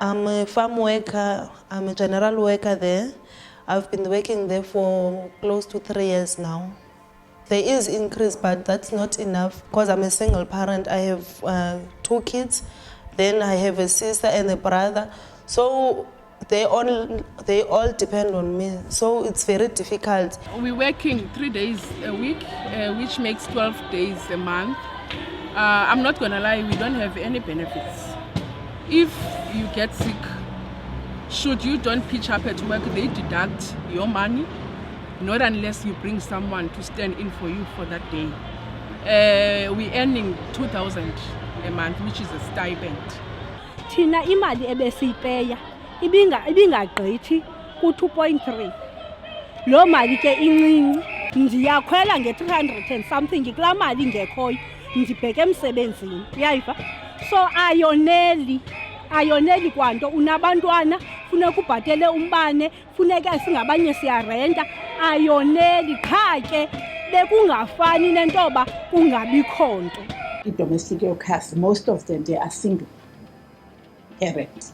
I'm a farm worker, I'm a general worker there. I've been working there for close to 3 years now. There is increase, but that's not enough because I'm a single parent. I have 2 kids, then I have a sister and a brother. So they all depend on me. So it's very difficult. We're working 3 days a week, which makes 12 days a month. I'm not gonna lie, we don't have any benefits. If you get sick, should you don't pitch up at work, they deduct your money, not unless you bring someone to stand in for you for that day. We're earning 2,000 a month, which is a stipend. Thina imali ebesiyipeya ibingagqithi ku-2.3. Loo mali ke incinci, ndiyakhwela nge-300 and something kulaa mali ingekhoyo, ndibheke emsebenzini, uyayiva? So ayoneli kwanto, unabantwana, funeka ubhatele umbane, funeka singabanye siyarenta, ayoneli qha ke bekungafani nentoba kungabikho nto. I-domestic workers, most of them, they are single parents.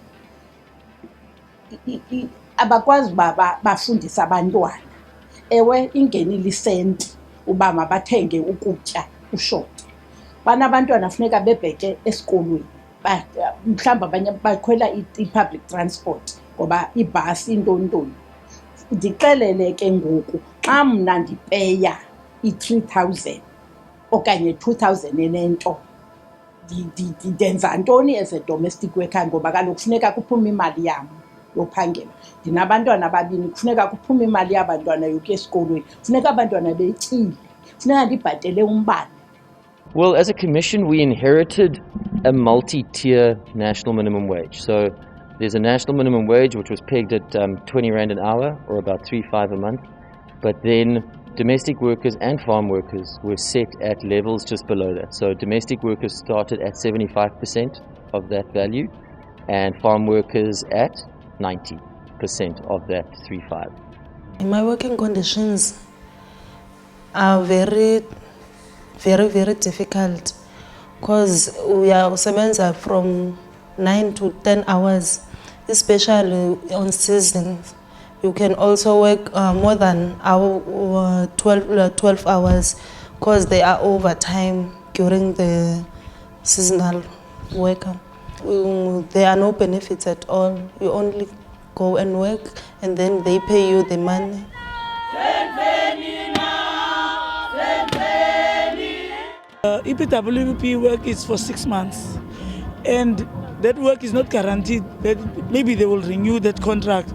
Abakwazi uba bafundisa abantwana. Ewe ingenile isenti uba mabathenge ukutya ushoti. Banabantwana funeka bebheke esikolweni. Mhlawumbi abanye bakhwela i-public transport ngoba ibhasi intoni. Ndixelele ke ngoku xa mna ndipeya i-3,000 okanye 2,000 enento, ndenza ntoni as a domestic worker ngoba kaloku kufuneka kuphume imali yam yophangela. Ndinabantwana ababini, kufuneka kuphume imali yabantwana yokuya esikolweni, kufuneka abantwana betyile, kufuneka ndibhatele umbane. Well, as a commission, we inherited a multi-tier national minimum wage. So there's a national minimum wage which was pegged at 20 Rand an hour, or about 3.5 a month. But then domestic workers and farm workers were set at levels just below that. So domestic workers started at 75% of that value, and farm workers at 90% of that 3.5. My working conditions are very difficult because we are sebenza from 9 to 10 hours, especially on seasons. You can also work more than 12 hours because they are overtime during the seasonal work. There are no benefits at all. You only go and work and then they pay you the money. EPWP work is for 6 months, and that work is not guaranteed that maybe they will renew that contract,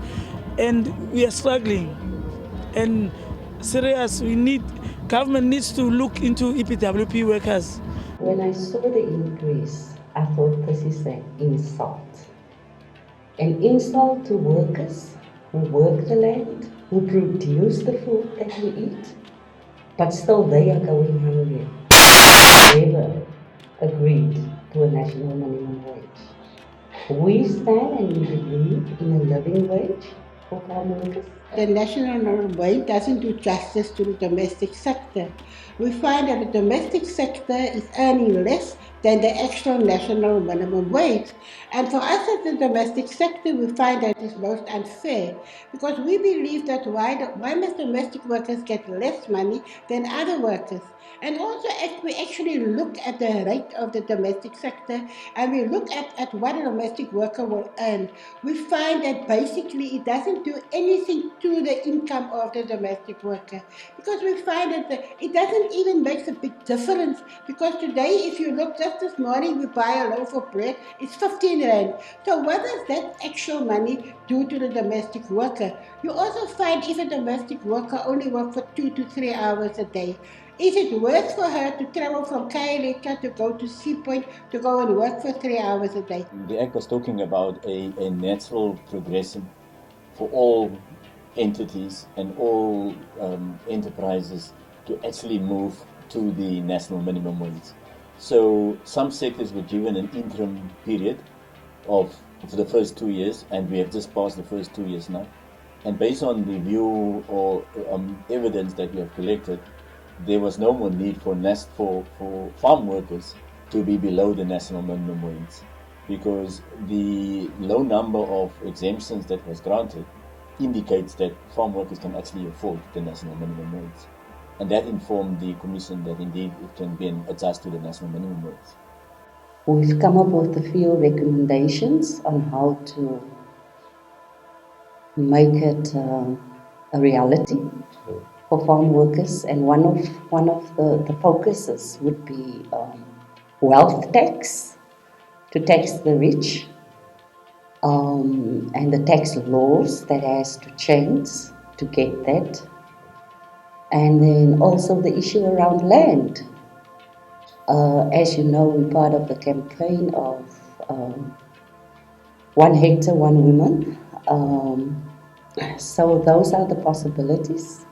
and we are struggling. And serious, government needs to look into EPWP workers. When I saw the increase, I thought this is an insult to workers who work the land, who produce the food that we eat, but still they are going hungry. Never agreed to a national minimum wage. We stand and we believe in a living wage for farm workers. The national minimum wage doesn't do justice to the domestic sector. We find that the domestic sector is earning less than the actual national minimum wage. And for us as the domestic sector, we find that it's most unfair because we believe that why must domestic workers get less money than other workers? And also, if we actually look at the rate of the domestic sector and we look at what a domestic worker will earn, we find that basically it doesn't do anything to the income of the domestic worker, because we find that it doesn't even make a big difference, because today, if you look, just this morning we buy a loaf of bread, it's 15 Rand. So what does that actual money do to the domestic worker? You also find if a domestic worker only works for 2 to 3 hours a day, is it worth for her to travel from Khayelitsha to go to Sea Point to go and work for 3 hours a day? The Act was talking about a natural progression for all entities and all enterprises to actually move to the national minimum wage. So some sectors were given an interim period for the first 2 years, and we have just passed the first 2 years now. And based on the view or evidence that we have collected, there was no more need for farm workers to be below the national minimum wage. because the low number of exemptions that was granted indicates that farm workers can actually afford the national minimum wage. And that informed the Commission that indeed it can be adjusted to the national minimum wage. We've come up with a few recommendations on how to make it a reality for farm workers, and one of the focuses would be wealth tax, to tax the rich, and the tax laws that has to change to get that, and then also the issue around land. As you know, we're part of the campaign of 1 hectare, 1 woman. So those are the possibilities.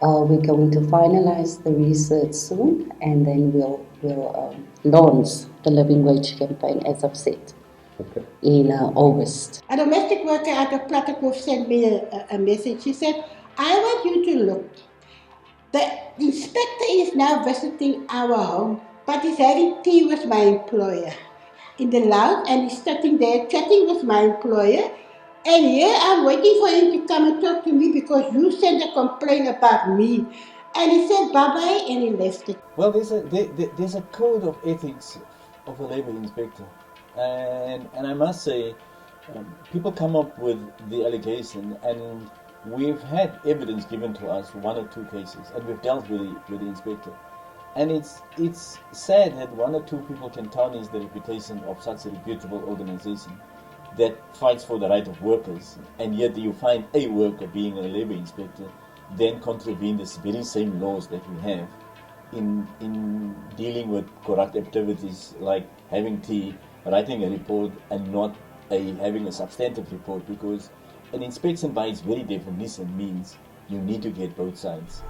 We're going to finalize the research soon, and then we'll launch the living wage campaign, as I've said, in August. A domestic worker at the Platypus sent me a message. She said, I want you to look. The inspector is now visiting our home, but he's having tea with my employer in the lounge, and he's sitting there chatting with my employer. And here I'm waiting for him to come and talk to me because you sent a complaint about me. And he said bye-bye and he left it. Well, there's a code of ethics of a labour inspector. And I must say, people come up with the allegation, and we've had evidence given to us for 1 or 2 cases, and we've dealt with the inspector. And it's sad that 1 or 2 people can tarnish the reputation of such a reputable organization that fights for the right of workers, and yet you find a worker being a labour inspector then contravene the very same laws that we have in dealing with corrupt activities like having tea, writing a report, and not having a substantive report, because an inspection by its very definition means you need to get both sides.